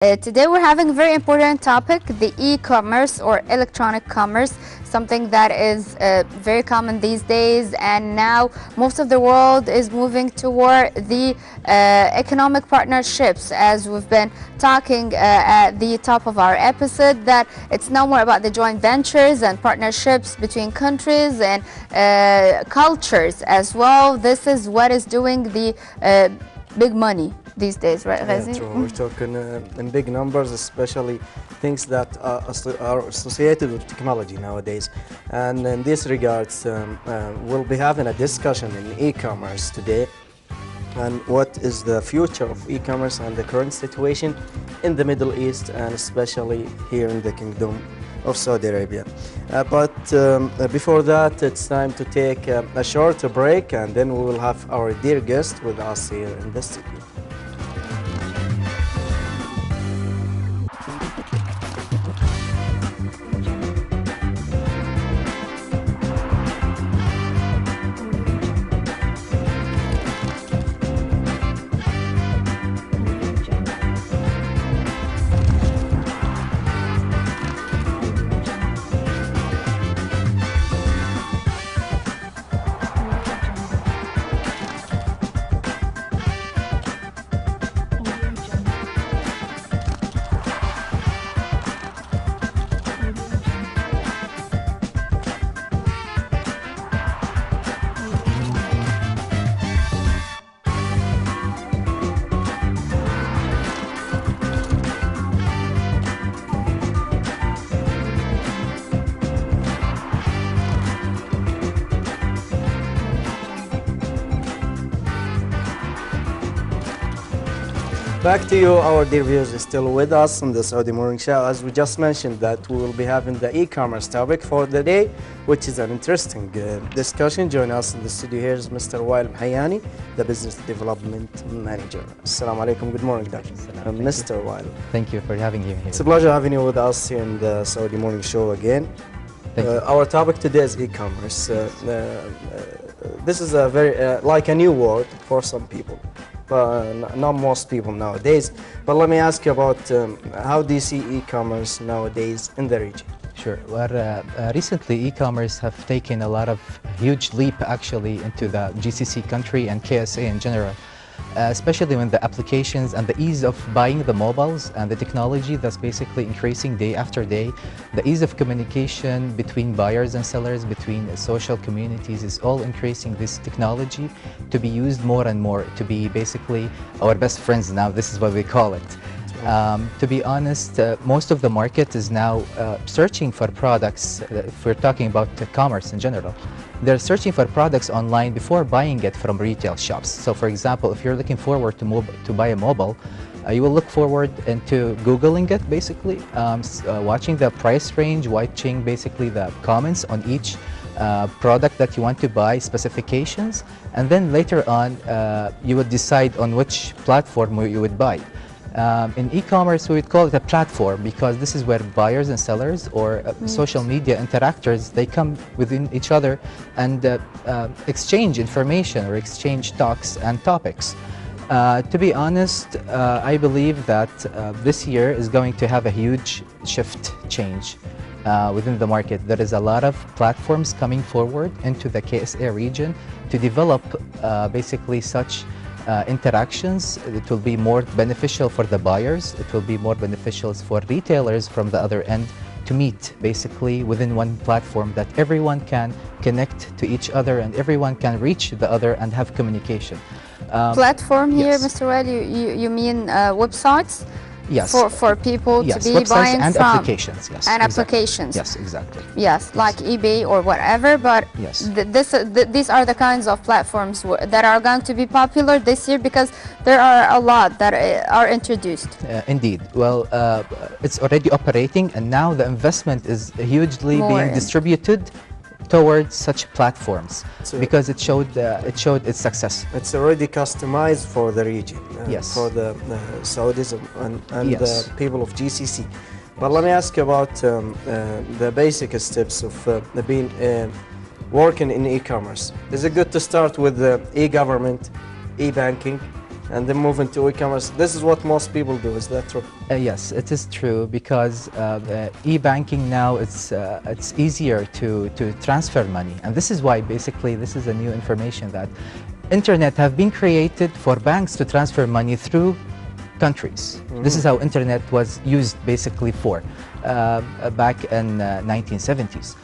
Today we're having a very important topic, the e-commerce or electronic commerce, something that is very common these days, and now most of the world is moving toward the economic partnerships, as we've been talking at the top of our episode, that it's no more about the joint ventures and partnerships between countries and cultures as well. This is what is doing the big money these days, right, Ghazi? Yeah, true. We're talking in big numbers, especially things that are associated with technology nowadays. And in this regards, we'll be having a discussion in e-commerce today, and what is the future of e-commerce and the current situation in the Middle East, and especially here in the Kingdom of Saudi Arabia. But before that, it's time to take a short break, and then we will have our dear guest with us here in the studio. Back to you, our dear viewers, is still with us on the Saudi Morning Show. As we just mentioned, that we will be having the e-commerce topic for the day, which is an interesting discussion. Join us in the studio here is Mr. Wael Mahainy, the Business Development Manager. Assalamu alaikum. Good morning, Dr. Mr. Wael. Thank you for having you here. It's a pleasure having you with us here in the Saudi Morning Show again. Our topic today is e-commerce. This is a very like a new word for some people. Not most people nowadays, but let me ask you about how do you see e-commerce nowadays in the region? Sure. Well, recently e-commerce have taken a lot of huge leap actually into the GCC country and KSA in general, especially when the applications and the ease of buying the mobiles and the technology that's basically increasing day after day. The ease of communication between buyers and sellers, between social communities is all increasing this technology to be used more and more, to be basically our best friends now. This is what we call it. To be honest, most of the market is now searching for products, if we're talking about commerce in general. They're searching for products online before buying it from retail shops. So for example, if you're looking forward to buy a mobile, you will look forward into Googling it basically, watching the price range, watching basically the comments on each product that you want to buy, specifications, and then later on you would decide on which platform you would buy. In e-commerce, we would call it a platform because this is where buyers and sellers or social media interactors, they come within each other and exchange information or exchange talks and topics. To be honest, I believe that this year is going to have a huge change within the market. There is a lot of platforms coming forward into the KSA region to develop basically such interactions. It will be more beneficial for the buyers. It will be more beneficial for retailers from the other end to meet basically within one platform that everyone can connect to each other and everyone can reach the other and have communication. Platform here, yes. Mr. Wael, you mean websites? Yes. For people yes. to be Websites buying and from. applications. Yes. And exactly. applications. Yes, exactly. Yes, like eBay or whatever, but yes. These are the kinds of platforms that are going to be popular this year because there are a lot that are introduced. Indeed. Well, it's already operating and now the investment is hugely being distributed towards such platforms because it showed its success. It's already customized for the region, yes. for the Saudis and yes. the people of GCC. But let me ask you about the basic steps of being working in e-commerce. Is it good to start with e-government, e-banking, and then move into e-commerce. This is what most people do. Is that true? Yes, it is true, because e-banking now, it's easier to transfer money, and this is why basically this is a new information that internet have been created for banks to transfer money through countries. This is how internet was used basically for back in 1970s.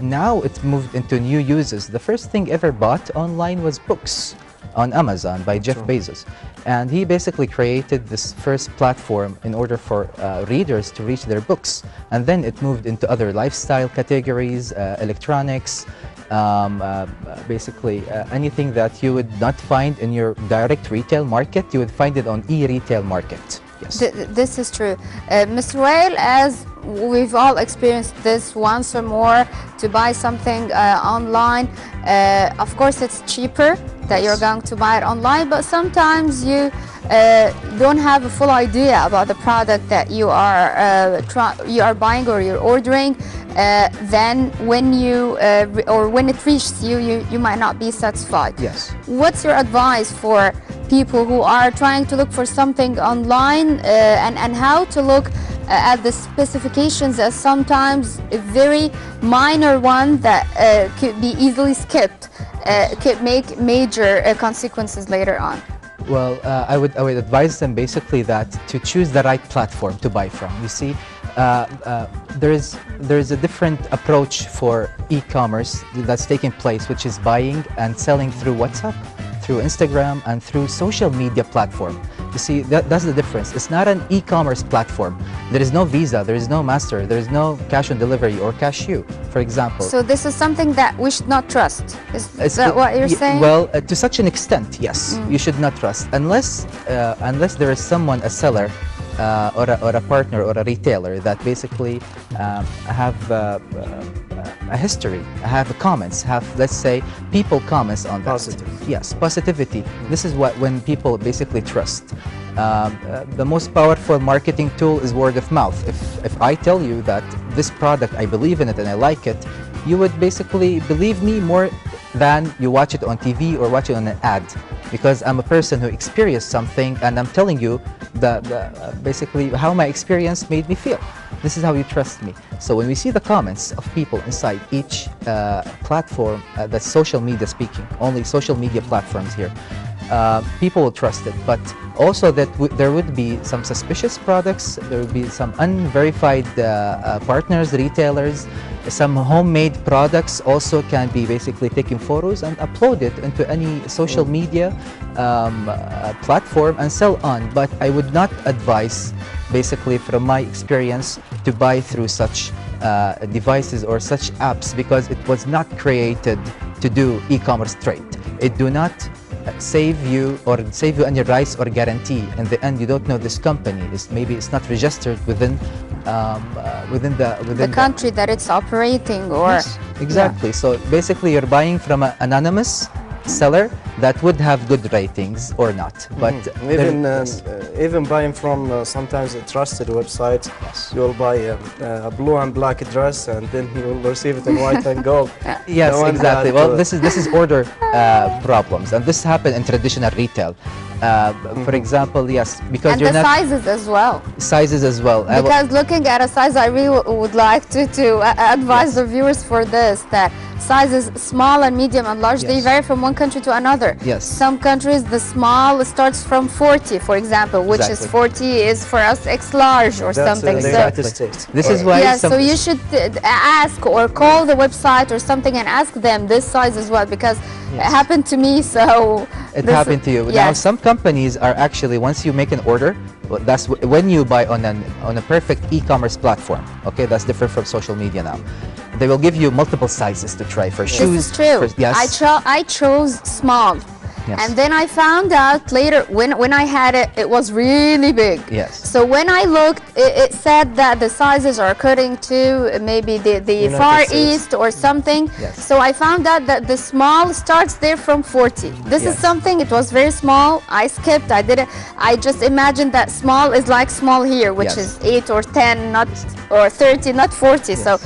Now it's moved into new uses. The first thing ever bought online was books on Amazon by Jeff Bezos, and he basically created this first platform in order for readers to reach their books, and then it moved into other lifestyle categories, electronics, basically anything that you would not find in your direct retail market, you would find it on e-retail market. Yes. This is true. Mr. Wael, as we've all experienced this once or more, to buy something online, of course it's cheaper that you're going to buy it online, but sometimes you don't have a full idea about the product that you are buying or you're ordering. Then when when it reaches you, you might not be satisfied. Yes. What's your advice for people who are trying to look for something online, and how to look at the specifications, as sometimes a very minor one that could be easily skipped could make major consequences later on? Well, I would advise them basically that to choose the right platform to buy from. You see, there is a different approach for e-commerce that's taking place, which is buying and selling through WhatsApp, through Instagram, and through social media platform. You see, that's the difference. It's not an e-commerce platform. There is no Visa, there is no Master, there is no cash on delivery or cashier, for example. So this is something that we should not trust. Is that what you're saying? Well, to such an extent, yes. You should not trust, unless there is someone, a seller, or a partner or a retailer that basically have a history, have comments, have, let's say, people comments on that. Positive. Yes, positivity. This is when people basically trust. The most powerful marketing tool is word of mouth. If I tell you that this product, I believe in it and I like it, you would basically believe me more than you watch it on TV or watch it on an ad, because I'm a person who experienced something and I'm telling you basically how my experience made me feel. This is how you trust me. So when we see the comments of people inside each platform, that's social media speaking, only social media platforms here, people will trust it. But also that there would be some suspicious products, there would be some unverified partners, retailers, some homemade products also can be basically taking photos and uploaded into any social media platform and sell on. But I would not advise, basically from my experience, to buy through such devices or such apps, because it was not created to do e-commerce trade. It do not save you any rights or guarantee. In the end, you don't know this company. Maybe it's not registered within the country that it's operating, or yes, exactly. Yeah. So basically, you're buying from an anonymous seller that would have good ratings or not. But even buying from sometimes a trusted website, yes, you'll buy a blue and black dress and then you'll receive it in white and gold. Yes, exactly. Well, this is order problems, and this happen in traditional retail. For example, yes, because and you're the not sizes as well. Sizes as well. Because looking at a size, I really would like to advise the viewers for this, that sizes small and medium and large, they vary from one country to another. Yes. Some countries, the small starts from 40, for example, which is 40 is for us X large or something. In the United States. This is why. Yeah, so you should ask or call the website or something and ask them this size as well, because it happened to me. So it happened to you. Yes. Now, some companies are actually, once you make an order, that's when you buy on a perfect e-commerce platform. Okay, that's different from social media now. They will give you multiple sizes to try for shoes. This is true. Yes. I chose small. Yes. And then I found out later, when I had it, it was really big. Yes. So when I looked, it said that the sizes are according to maybe the Far East or something. Yes. So I found out that the small starts there from 40. This is something, it was very small. I skipped, I just imagined that small is like small here, which is 8 or 10, or 30, not 40. So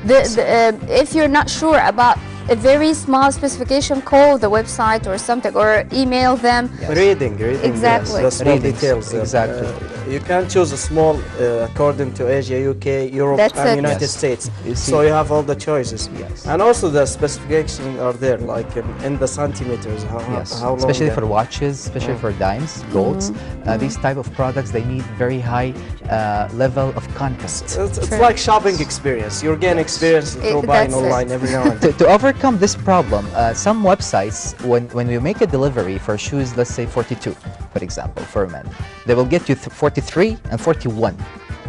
if you're not sure about a very small specification, call the website or something, or email them. Yes. Reading, Exactly. the small Readings, details. exactly. You can choose a small according to Asia, UK, Europe, That's and it. United Yes. States. You see- So you have all the choices. Yes. And also the specifications are there, like in the centimeters. Yes, How long especially they- for watches, especially for dimes, golds. These type of products, they need very high level of contact. It's Sure. like shopping experience. You're getting experience through buying that's it. online every now and then. To overcome this problem, some websites, when you make a delivery for shoes, let's say 42, for example, for men, they will get you 43 and 41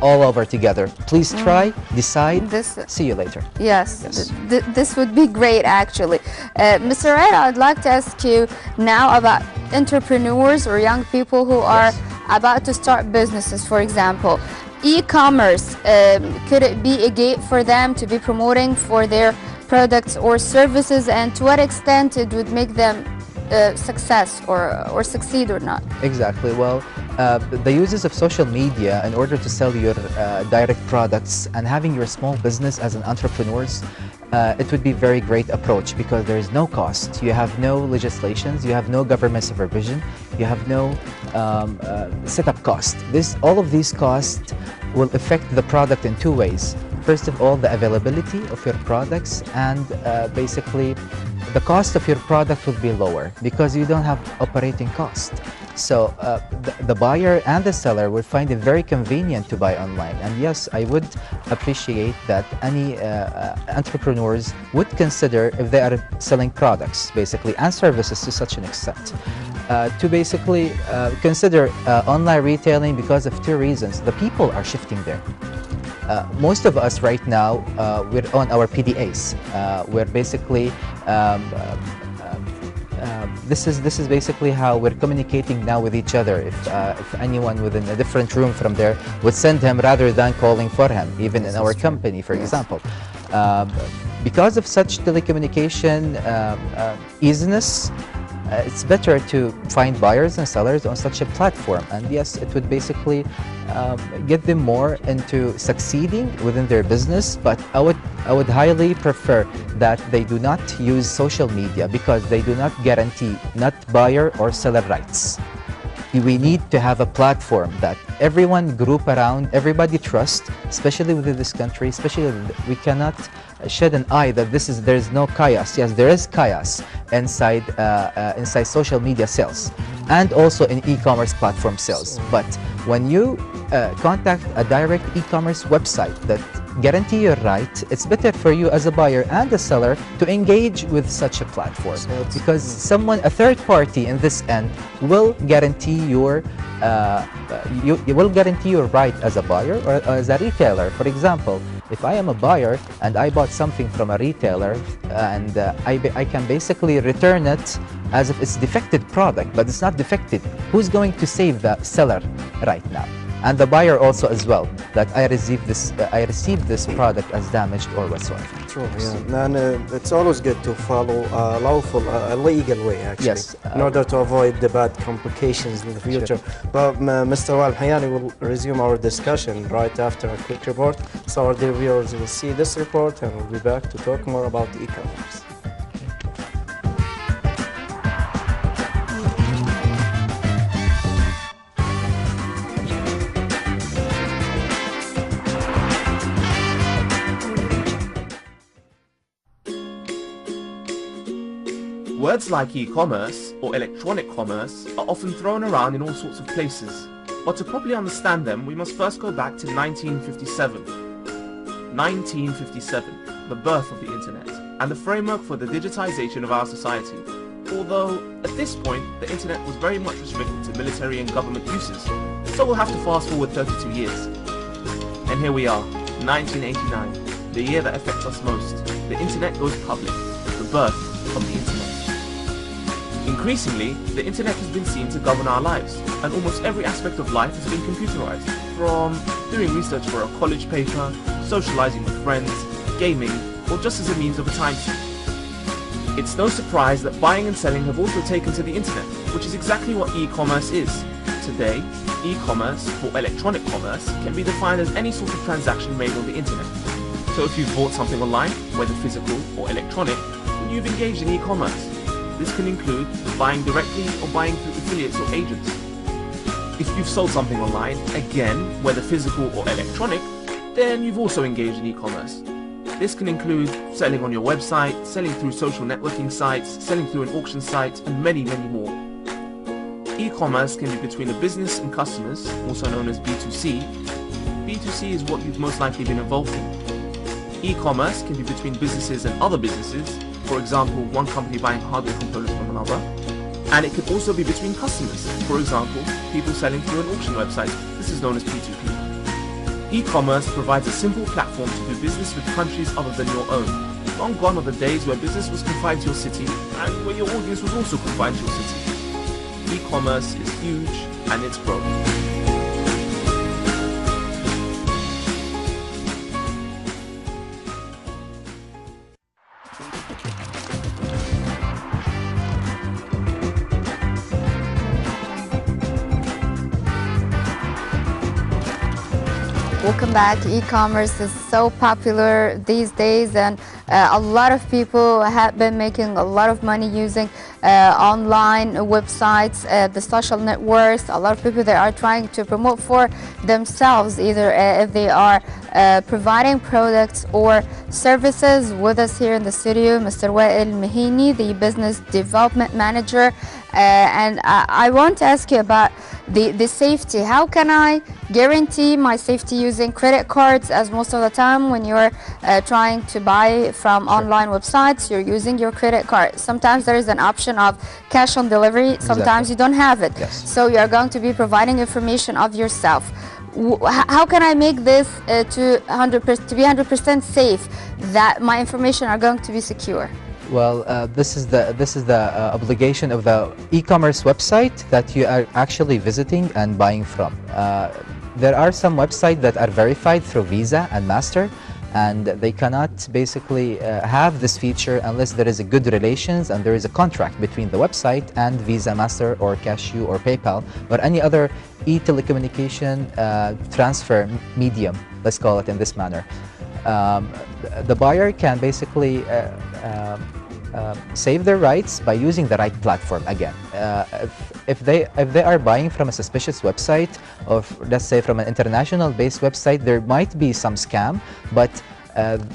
all over together. Please try, decide, This- see you later. Yes, Yes. this would be great actually. Mr. Red, I'd like to ask you now about entrepreneurs or young people who are about to start businesses, for example. E-commerce, could it be a gate for them to be promoting for their products or services, and to what extent it would make them success or succeed or not? Exactly. Well, the uses of social media in order to sell your direct products and having your small business as an entrepreneurs, it would be very great approach because there is no cost. You have no legislations, you have no government supervision, you have no setup cost. All of these costs will affect the product in two ways. First of all, the availability of your products, and basically the cost of your product will be lower because you don't have operating cost. So the buyer and the seller will find it very convenient to buy online. And yes, I would appreciate that any entrepreneurs would consider, if they are selling products basically and services to such an extent, to basically consider online retailing because of two reasons. The people are shifting there. Most of us right now, we're on our PDAs. We're basically this is basically how we're communicating now with each other. If anyone within a different room from there would send him rather than calling for him, even in our company, for example. Because of such telecommunication easiness, it's better to find buyers and sellers on such a platform. And yes, it would basically get them more into succeeding within their business. But I would highly prefer that they do not use social media because they do not guarantee not buyer or seller rights. We need to have a platform that everyone group around, everybody trust, especially within this country. Especially, we cannot shed an eye that there's no chaos. Yes, there is chaos inside social media sales and also in e-commerce platform sales. But when you contact a direct e-commerce website that guarantee your right, it's better for you as a buyer and a seller to engage with such a platform, because a third party in this end will guarantee your right as a buyer or as a retailer. For example, if I am a buyer and I bought something from a retailer and I can basically return it as if it's defective product, but it's not defective, who's going to save the seller right now? And the buyer also as well, that I received this product as damaged or whatsoever. True, yeah. And it's always good to follow a lawful, legal way, actually, Yes, in order to avoid the bad complications in the future. But Mr. Wael Mahainy will resume our discussion right after a quick report. So our dear viewers will see this report and we'll be back to talk more about e-commerce. Words like e-commerce or electronic commerce are often thrown around in all sorts of places, but to properly understand them we must first go back to 1957. 1957, the birth of the internet, and the framework for the digitization of our society. Although, at this point, the internet was very much restricted to military and government uses, so we'll have to fast forward 32 years. And here we are, 1989, the year that affects us most. The internet goes public, the birth of the internet. Increasingly, the internet has been seen to govern our lives, and almost every aspect of life has been computerized, from doing research for a college paper, socializing with friends, gaming, or just as a means of a timesheet. It's no surprise that buying and selling have also taken to the internet, which is exactly what e-commerce is. Today, e-commerce, or electronic commerce, can be defined as any sort of transaction made on the internet. So if you've bought something online, whether physical or electronic, then you've engaged in e-commerce. This can include buying directly or buying through affiliates or agents. If you've sold something online, again, whether physical or electronic, then you've also engaged in e-commerce. This can include selling on your website, selling through social networking sites, selling through an auction site, and many, many more. E-commerce can be between a business and customers, also known as B2C. B2C is what you've most likely been involved in. E-commerce can be between businesses and other businesses, for example, one company buying hardware components from another. And it can also be between customers, for example, people selling through an auction website. This is known as P2P. E-commerce provides a simple platform to do business with countries other than your own. Long gone are the days where business was confined to your city and where your audience was also confined to your city. E-commerce is huge and it's growing. Welcome back. E-commerce is so popular these days, and a lot of people have been making a lot of money using online websites, the social networks. A lot of people, they are trying to promote for themselves, either if they are providing products or services. With us here in the studio, Mr. Wael Mahainy, the Business Development Manager. And I want to ask you about the safety. How can I guarantee my safety using credit cards, as most of the time when you're trying to buy from online websites, you're using your credit card. Sometimes there is an option of cash on delivery, sometimes you don't have it. Yes. So you're going to be providing information of yourself. How can I make this to be 100% safe, that my information are going to be secure? Well, this is the obligation of the e-commerce website that you are actually visiting and buying from. There are some websites that are verified through Visa and Master, and they cannot basically have this feature unless there is a good relations and there is a contract between the website and Visa, Master, or Cashew, or PayPal, or any other e-telecommunication transfer medium, let's call it in this manner. The buyer can basically save their rights by using the right platform. Again, if they are buying from a suspicious website, or let's say from an international based website, there might be some scam, but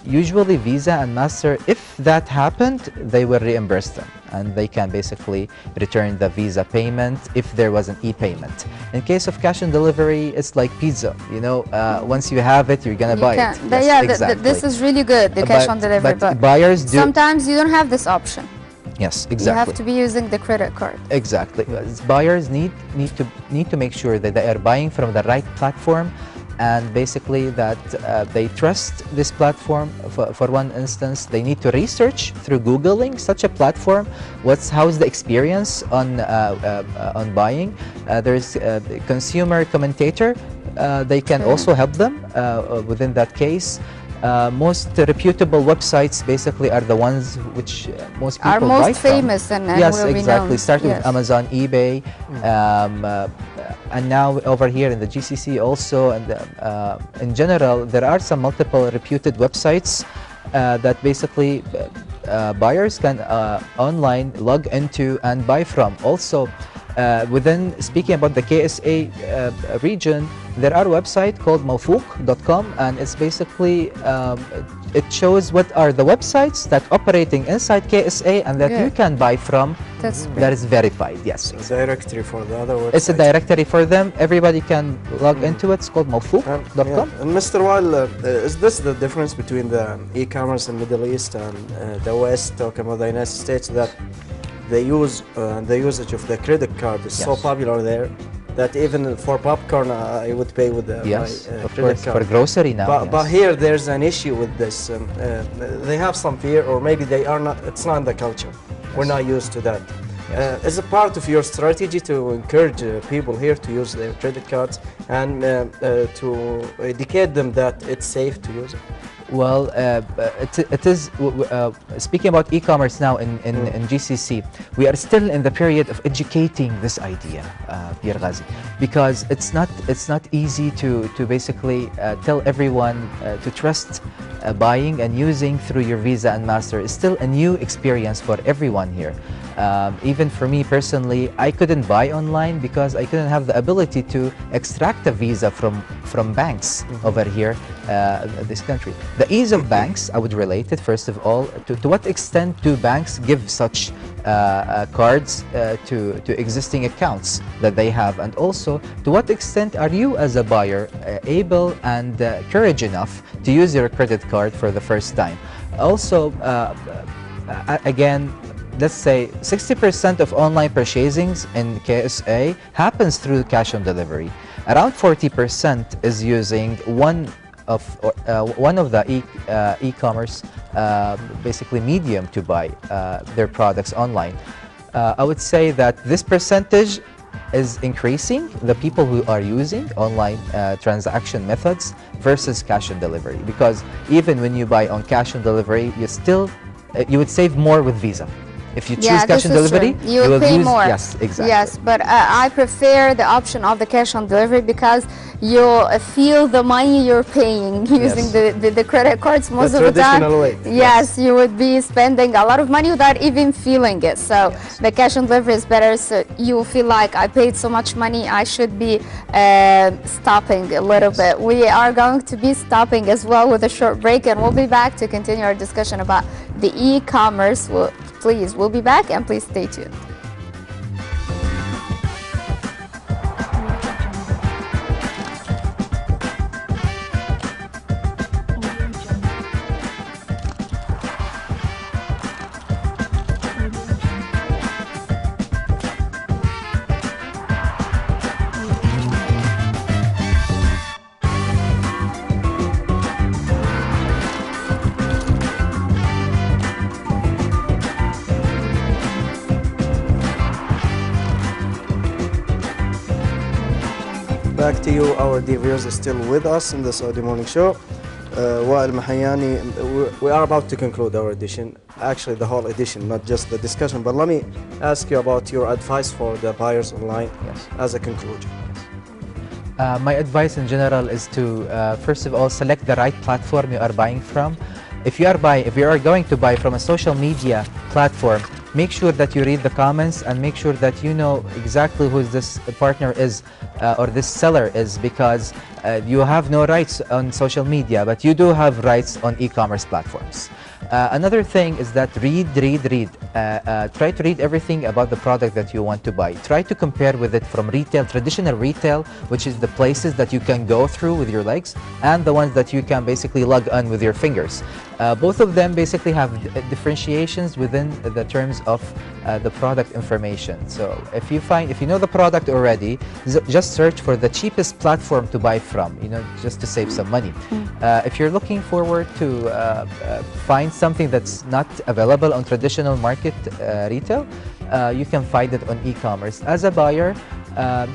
usually Visa and Master, if that happened, they will reimburse them, and they can basically return the Visa payment if there was an e-payment. In case of cash on delivery, it's like pizza, you know, once you have it, you're gonna buy it. Yes, yeah, exactly. this is really good, the cash on delivery, but buyers do. Sometimes you don't have this option. Yes, exactly. You have to be using the credit card. Exactly. Buyers need to make sure that they are buying from the right platform, and basically that they trust this platform. For one instance, they need to research through Googling such a platform. How's the experience on buying? There's a consumer commentator. They can also help them within that case. Most reputable websites basically are the ones which most people are buy most famous from. and yes, will exactly. Be known. Started Yes. with Amazon, eBay, and now over here in the GCC also, and in general, there are some multiple reputed websites that basically buyers can online log into and buy from. Also, speaking about the KSA region, there are websites called mawfooq.com, and it's basically it shows what are the websites that operating inside KSA and that you can buy from. That is verified. Yes, it's a directory for the other websites. It's a directory for them. Everybody can log into it. It's called mawfooq.com. Yeah. And Mr. Wael, is this the difference between the e-commerce in Middle East and the West, talking about the United States, that they use the usage of the credit card is so popular there that even for popcorn I would pay with my of credit course, card. for grocery now. But here there's an issue with this. They have some fear, or maybe they are not. It's not in the culture. We're not used to that. Is it part of your strategy to encourage people here to use their credit cards and to educate them that it's safe to use it? Well, it is, speaking about e-commerce now in GCC, we are still in the period of educating this idea, Pierre Ghazi, because it's not easy to basically tell everyone to trust buying and using through your Visa and Master. It's still a new experience for everyone here. Even for me personally, I couldn't buy online because I couldn't have the ability to extract a visa from banks over here, this country. The ease of banks, I would relate it first of all to what extent do banks give such cards to existing accounts that they have, and also to what extent are you as a buyer able and courage enough to use your credit card for the first time. Also, again, let's say 60% of online purchasings in KSA happens through cash on delivery. Around 40% is using one of the e-commerce basically medium to buy their products online. I would say that this percentage is increasing, the people who are using online transaction methods versus cash on delivery, because even when you buy on cash on delivery, you would save more with Visa. If you choose cash on delivery, you will pay more. Yes, exactly. Yes, but I prefer the option of the cash on delivery because you feel the money you're paying using the credit cards most of the time. Way. Yes, you would be spending a lot of money without even feeling it. So the cash on delivery is better. So you feel like I paid so much money, I should be stopping a little bit. We are going to be stopping as well with a short break, and we'll be back to continue our discussion about the e-commerce. Please, we'll be back, and please stay tuned. Back to you, our dear viewers, are still with us in the Saudi Morning Show. Wael Mahainy, we are about to conclude our edition, actually the whole edition, not just the discussion, but let me ask you about your advice for the buyers online as a conclusion. My advice in general is to, first of all, select the right platform you are buying from. If you are going to buy from a social media platform, make sure that you read the comments and make sure that you know exactly who this partner is or this seller is, because you have no rights on social media, but you do have rights on e-commerce platforms. Another thing is that read. Try to read everything about the product that you want to buy. Try to compare with it from retail, traditional retail, which is the places that you can go through with your legs, and the ones that you can basically log on with your fingers. Both of them basically have differentiations within the terms of the product information. So if you know the product already, just search for the cheapest platform to buy from, just to save some money. If you're looking forward to find something that's not available on traditional market retail, you can find it on e-commerce. As a buyer,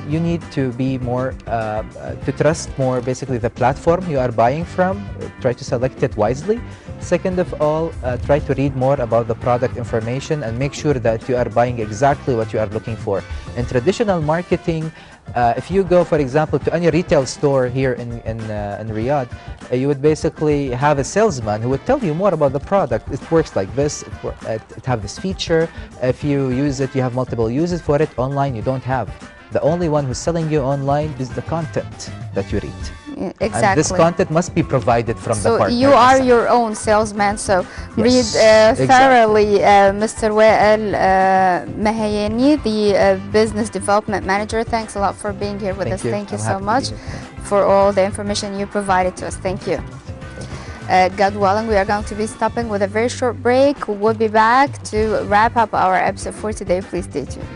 you need to be more, to trust more basically the platform you are buying from. Try to select it wisely. Second of all, try to read more about the product information and make sure that you are buying exactly what you are looking for. In traditional marketing, if you go, for example, to any retail store here in Riyadh, you would basically have a salesman who would tell you more about the product. It works like this, it have this feature. If you use it, you have multiple uses for it. Online, you don't have. The only one who's selling you online is the content that you read. Exactly. And this content must be provided from the partner. So you are your own salesman, so read thoroughly. Mr. Wael Mahainy, the Business Development Manager, thanks a lot for being here with us. Thank you so much for all the information you provided to us. Thank you. God willing, we are going to be stopping with a very short break. We'll be back to wrap up our episode for today. Please stay tuned.